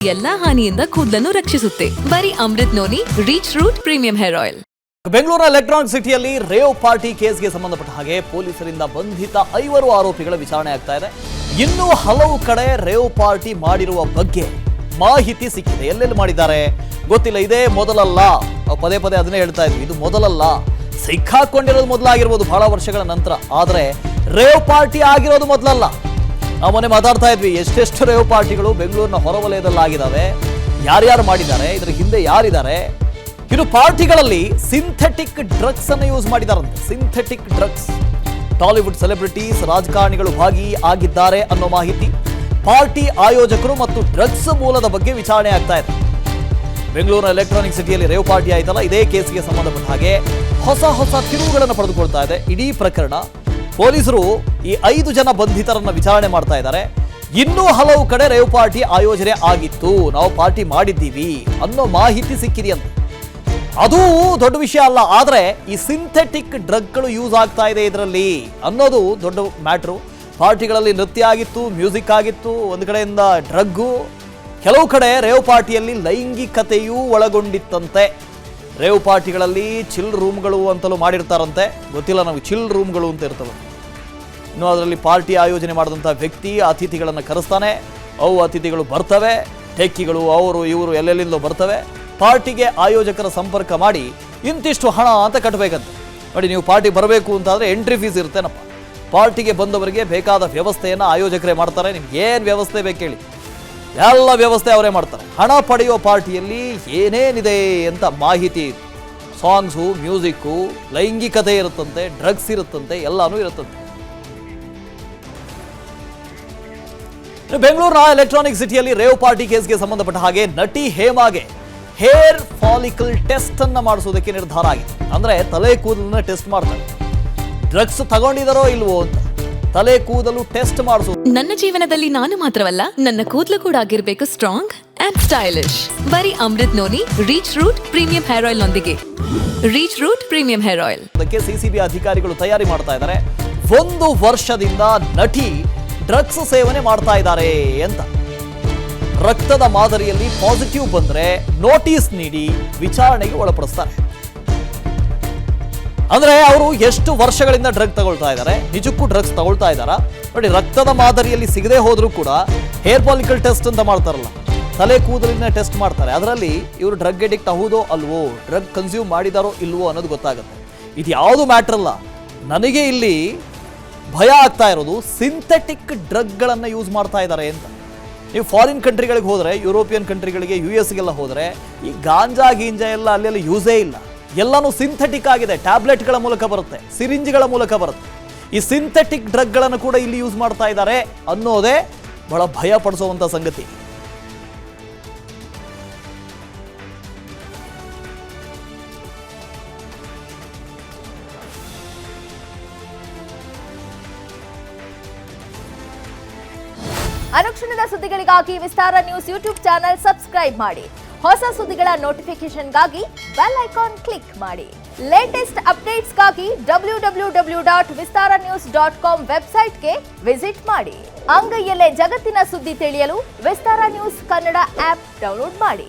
ಎಲ್ಲಾ ಹಾನಿಯಿಂದ ಕೂದಲನ್ನು ರಕ್ಷಿಸುತ್ತೆ. ಬರೀ Amrut noni reach root premium hair oil. ಬೆಂಗಳೂರಿನ ಎಲೆಕ್ಟ್ರಾನಿಕ್ ಸಿಟಿಯಲ್ಲಿ ರೇವ್ ಪಾರ್ಟಿ ಕೇಸ್ಗೆ ಸಂಬಂಧಪಟ್ಟ ಹಾಗೆ ಪೊಲೀಸರಿಂದ ಬಂಧಿತ 5 ಆರೋಪಿಗಳ ವಿಚಾರಣೆ ಆಗ್ತಾ ಇದೆ. ಇನ್ನೂ ಹಲವು ಕಡೆ ರೇವ್ ಪಾರ್ಟಿ ಮಾಡಿರುವ ಬಗ್ಗೆ ಮಾಹಿತಿ ಸಿಕ್ಕಿದೆ. ಎಲ್ಲೆಲ್ಲಿ ಮಾಡಿದ್ದಾರೆ ಗೊತ್ತಿಲ್ಲ. ಇದೇ ಮೊದಲಲ್ಲ, ಪದೇ ಪದೇ ಅದನ್ನೇ ಹೇಳ್ತಾ ಇದ್ವಿ, ಇದು ಮೊದಲಲ್ಲ. ಸಿಕ್ಕಾಕೊಂಡಿರೋದು ಮೊದಲಾಗಿರ್ಬೋದು ಬಹಳ ವರ್ಷಗಳ ನಂತರ, ಆದರೆ ರೇವ್ ಪಾರ್ಟಿ ಆಗಿರೋದು ಮೊದಲಲ್ಲ. ನಾವು ಮೊನ್ನೆ ಮಾತಾಡ್ತಾ ಇದ್ವಿ, ಎಷ್ಟೆಷ್ಟು ರೇವ್ ಪಾರ್ಟಿಗಳು ಬೆಂಗಳೂರಿನ ಹೊರವಲಯದಲ್ಲಿ ಆಗಿದ್ದಾವೆ, ಯಾರ್ಯಾರು ಮಾಡಿದ್ದಾರೆ, ಇದರ ಹಿಂದೆ ಯಾರಿದ್ದಾರೆ. ಇನ್ನು ಪಾರ್ಟಿಗಳಲ್ಲಿ ಸಿಂಥೆಟಿಕ್ ಡ್ರಗ್ಸ್ ಅನ್ನು ಯೂಸ್ ಮಾಡಿದಾರಂತೆ. ಸಿಂಥೆಟಿಕ್ ಡ್ರಗ್ಸ್, ಟಾಲಿವುಡ್ ಸೆಲೆಬ್ರಿಟೀಸ್, ರಾಜಕಾರಣಿಗಳು ಭಾಗಿಯಾಗಿದ್ದಾರೆ ಅನ್ನೋ ಮಾಹಿತಿ, ಪಾರ್ಟಿ ಆಯೋಜಕರು ಮತ್ತು ಡ್ರಗ್ಸ್ ಮೂಲದ ಬಗ್ಗೆ ವಿಚಾರಣೆ ಆಗ್ತಾ ಇದೆ. ಬೆಂಗಳೂರಿನ ಎಲೆಕ್ಟ್ರಾನಿಕ್ ಸಿಟಿಯಲ್ಲಿ ರೇವ್ ಪಾರ್ಟಿ ಆಯ್ತಲ್ಲ, ಇದೇ ಕೇಸ್ಗೆ ಸಂಬಂಧಪಟ್ಟ ಹಾಗೆ ಹೊಸ ತಿರುವುಗಳನ್ನು ಪಡೆದುಕೊಳ್ತಾ ಇದೆ ಇಡೀ ಪ್ರಕರಣ. ಪೊಲೀಸರು ಈ 5 ಜನ ಬಂಧಿತರನ್ನ ವಿಚಾರಣೆ ಮಾಡ್ತಾ ಇದ್ದಾರೆ. ಇನ್ನೂ ಹಲವು ಕಡೆ ರೇವ್ ಪಾರ್ಟಿ ಆಯೋಜನೆ ಆಗಿತ್ತು, ನಾವು ಪಾರ್ಟಿ ಮಾಡಿದ್ದೀವಿ ಅನ್ನೋ ಮಾಹಿತಿ ಸಿಕ್ಕಿದೆಯಂತೆ. ಅದು ದೊಡ್ಡ ವಿಷಯ ಅಲ್ಲ, ಆದರೆ ಈ ಸಿಂಥೆಟಿಕ್ ಡ್ರಗ್ಗಳು ಯೂಸ್ ಆಗ್ತಾ ಇದೆ ಇದರಲ್ಲಿ ಅನ್ನೋದು ದೊಡ್ಡ ಮ್ಯಾಟ್ರು. ಪಾರ್ಟಿಗಳಲ್ಲಿ ನೃತ್ಯ ಆಗಿತ್ತು, ಮ್ಯೂಸಿಕ್ ಆಗಿತ್ತು, ಒಂದು ಕಡೆಯಿಂದ ಡ್ರಗ್ಗು, ಕೆಲವು ಕಡೆ ರೇವ್ ಪಾರ್ಟಿಯಲ್ಲಿ ಲೈಂಗಿಕತೆಯೂ ಒಳಗೊಂಡಿತ್ತಂತೆ. ರೇವ್ ಪಾರ್ಟಿಗಳಲ್ಲಿ ಚಿಲ್ ರೂಮ್ಗಳು ಅಂತಲೂ ಮಾಡಿರ್ತಾರಂತೆ, ಗೊತ್ತಿಲ್ಲ ನಾವು, ಚಿಲ್ ರೂಮ್ಗಳು ಅಂತ ಇರ್ತವೆ. ಇನ್ನು ಅದರಲ್ಲಿ ಪಾರ್ಟಿ ಆಯೋಜನೆ ಮಾಡಿದಂಥ ವ್ಯಕ್ತಿ ಅತಿಥಿಗಳನ್ನು ಕರೆಸ್ತಾನೆ, ಅವು ಅತಿಥಿಗಳು ಬರ್ತವೆ, ಟೆಕ್ಕಿಗಳು ಅವರು ಇವರು ಎಲ್ಲೆಲ್ಲಿಂದಲೂ ಬರ್ತವೆ. ಪಾರ್ಟಿಗೆ ಆಯೋಜಕರ ಸಂಪರ್ಕ ಮಾಡಿ ಇಂತಿಷ್ಟು ಹಣ ಅಂತ ಕಟ್ಟಬೇಕಂತೆ. ನೋಡಿ, ನೀವು ಪಾರ್ಟಿ ಬರಬೇಕು ಅಂತಾದರೆ ಎಂಟ್ರಿ ಫೀಸ್ ಇರುತ್ತೇನಪ್ಪ. ಪಾರ್ಟಿಗೆ ಬಂದವರಿಗೆ ಬೇಕಾದ ವ್ಯವಸ್ಥೆಯನ್ನು ಆಯೋಜಕರೇ ಮಾಡ್ತಾರೆ. ನಿಮ್ಗೆ ಏನು ವ್ಯವಸ್ಥೆ ಬೇಕು ಹೇಳಿ, ಎಲ್ಲ ವ್ಯವಸ್ಥೆ ಅವರೇ ಮಾಡ್ತಾರೆ. ಹಣ ಪಡೆಯುವ ಪಾರ್ಟಿಯಲ್ಲಿ ಏನೇನಿದೆ ಅಂತ ಮಾಹಿತಿ, ಸಾಂಗ್ಸು, ಮ್ಯೂಸಿಕ್ಕು, ಲೈಂಗಿಕತೆ ಇರುತ್ತಂತೆ, ಡ್ರಗ್ಸ್ ಇರುತ್ತಂತೆ, ಎಲ್ಲಾನು ಇರುತ್ತಂತೆ. ಬೆಂಗಳೂರಿನ ಎಲೆಕ್ಟ್ರಾನಿಕ್ ಸಿಟಿಯಲ್ಲಿ ರೇವ್ ಪಾರ್ಟಿ ಕೇಸ್ಗೆ ಸಂಬಂಧಪಟ್ಟ ಹಾಗೆ ನಟಿ ಹೇಮಾಗೆ ಹೇರ್ ಫಾಲಿಕಲ್ ಟೆಸ್ಟ್ ಅನ್ನ ಮಾಡಿಸೋದಕ್ಕೆ ನಿರ್ಧಾರ ಆಗಿದೆ. ಅಂದ್ರೆ ತಲೆ ಕೂದಲನ್ನ ಟೆಸ್ಟ್ ಮಾಡ್ತಾರೆ, ಡ್ರಗ್ಸ್ ತಗೊಂಡಿದಾರೋ ಇಲ್ವೋ ಅಂತ ತಲೆ ಕೂದಲು ಟೆಸ್ಟ್ ಮಾಡಿಸೋದು. ನನ್ನ ಜೀವನದಲ್ಲಿ ನಾನು ಮಾತ್ರವಲ್ಲ, ನನ್ನ ಕೂದಲು ಕೂಡ ಆಗಿರ್ಬೇಕು ಸ್ಟ್ರಾಂಗ್ ಅಂಡ್ ಸ್ಟೈಲಿಶ್. ಬರೀ Amrut noni reach root premium hair oil ನೊಂದಿಗೆ. Reach root premium hair oil. ಅದಕ್ಕೆ ಸಿಸಿಬಿ ಅಧಿಕಾರಿಗಳು ತಯಾರಿ ಮಾಡ್ತಾ ಇದ್ದಾರೆ. 1 ವರ್ಷದಿಂದ ನಟಿ ಡ್ರಗ್ಸ್ ಸೇವನೆ ಮಾಡ್ತಾ ಇದ್ದಾರೆ ಅಂತ. ರಕ್ತದ ಮಾದರಿಯಲ್ಲಿ ಪಾಸಿಟಿವ್ ಬಂದ್ರೆ ನೋಟಿಸ್ ನೀಡಿ ವಿಚಾರಣೆಗೆ ಒಳಪಡಿಸ್ತಾರೆ. ಅಂದ್ರೆ ಅವರು ಎಷ್ಟು ವರ್ಷಗಳಿಂದ ಡ್ರಗ್ ತಗೊಳ್ತಾ ಇದ್ದಾರೆ, ನಿಜಕ್ಕೂ ಡ್ರಗ್ಸ್ ತಗೊಳ್ತಾ ಇದ್ದಾರಾ ನೋಡಿ. ರಕ್ತದ ಮಾದರಿಯಲ್ಲಿ ಸಿಗದೆ ಹೋದ್ರೂ ಕೂಡ ಹೇರ್ ಫಾಲಿಕಲ್ ಟೆಸ್ಟ್ ಅಂತ ಮಾಡ್ತಾರಲ್ಲ, ತಲೆ ಕೂದಲಿನ ಟೆಸ್ಟ್ ಮಾಡ್ತಾರೆ. ಅದರಲ್ಲಿ ಇವರು ಡ್ರಗ್ ಅಡಿಕ್ಟ್ ಹೌದೋ ಅಲ್ವೋ, ಡ್ರಗ್ ಕನ್ಸ್ಯೂಮ್ ಮಾಡಿದಾರೋ ಇಲ್ವೋ ಅನ್ನೋದು ಗೊತ್ತಾಗುತ್ತೆ. ಇದು ಯಾವುದು ಮ್ಯಾಟರ್ ಅಲ್ಲ. ನನಗೆ ಇಲ್ಲಿ ಭಯ ಆಗ್ತಾ ಇರೋದು ಸಿಂಥೆಟಿಕ್ ಡ್ರಗ್ಗಳನ್ನು ಯೂಸ್ ಮಾಡ್ತಾ ಇದ್ದಾರೆ ಅಂತ. ನೀವು ಫಾರಿನ್ ಕಂಟ್ರಿಗಳಿಗೆ ಹೋದರೆ, ಯುರೋಪಿಯನ್ ಕಂಟ್ರಿಗಳಿಗೆ, US-ಗೆಲ್ಲ ಹೋದರೆ ಈ ಗಾಂಜಾ ಗೀಂಜಾ ಎಲ್ಲ ಅಲ್ಲೆಲ್ಲ ಯೂಸೇ ಇಲ್ಲ. ಎಲ್ಲನೂ ಸಿಂಥೆಟಿಕ್ ಆಗಿದೆ. ಟ್ಯಾಬ್ಲೆಟ್ಗಳ ಮೂಲಕ ಬರುತ್ತೆ, ಸಿರಿಂಜ್ಗಳ ಮೂಲಕ ಬರುತ್ತೆ. ಈ ಸಿಂಥೆಟಿಕ್ ಡ್ರಗ್ಗಳನ್ನು ಕೂಡ ಇಲ್ಲಿ ಯೂಸ್ ಮಾಡ್ತಾ ಇದ್ದಾರೆ ಅನ್ನೋದೇ ಬಹಳ ಭಯ ಪಡಿಸುವಂಥ ಸಂಗತಿ. ಅನುಕ್ಷಣದ ಸುದ್ದಿಗಳಿಗಾಗಿ ವಿಸ್ತಾರ ನ್ಯೂಸ್ ಯೂಟ್ಯೂಬ್ ಚಾನೆಲ್ ಸಬ್ಸ್ಕ್ರೈಬ್ ಮಾಡಿ. ಹೊಸ ಸುದ್ದಿಗಳ ನೋಟಿಫಿಕೇಶನ್ಗಾಗಿ ಬೆಲ್ ಐಕಾನ್ ಕ್ಲಿಕ್ ಮಾಡಿ. ಲೇಟೆಸ್ಟ್ ಅಪ್ಡೇಟ್ಸ್ಗಾಗಿ www.vistaranews.com ವೆಬ್ಸೈಟ್ಗೆ ವಿಸಿಟ್ ಮಾಡಿ. ಅಂಗೈಯಲ್ಲೇ ಜಗತ್ತಿನ ಸುದ್ದಿ ತಿಳಿಯಲು ವಿಸ್ತಾರ ನ್ಯೂಸ್ ಕನ್ನಡ ಆಪ್ ಡೌನ್ಲೋಡ್ ಮಾಡಿ.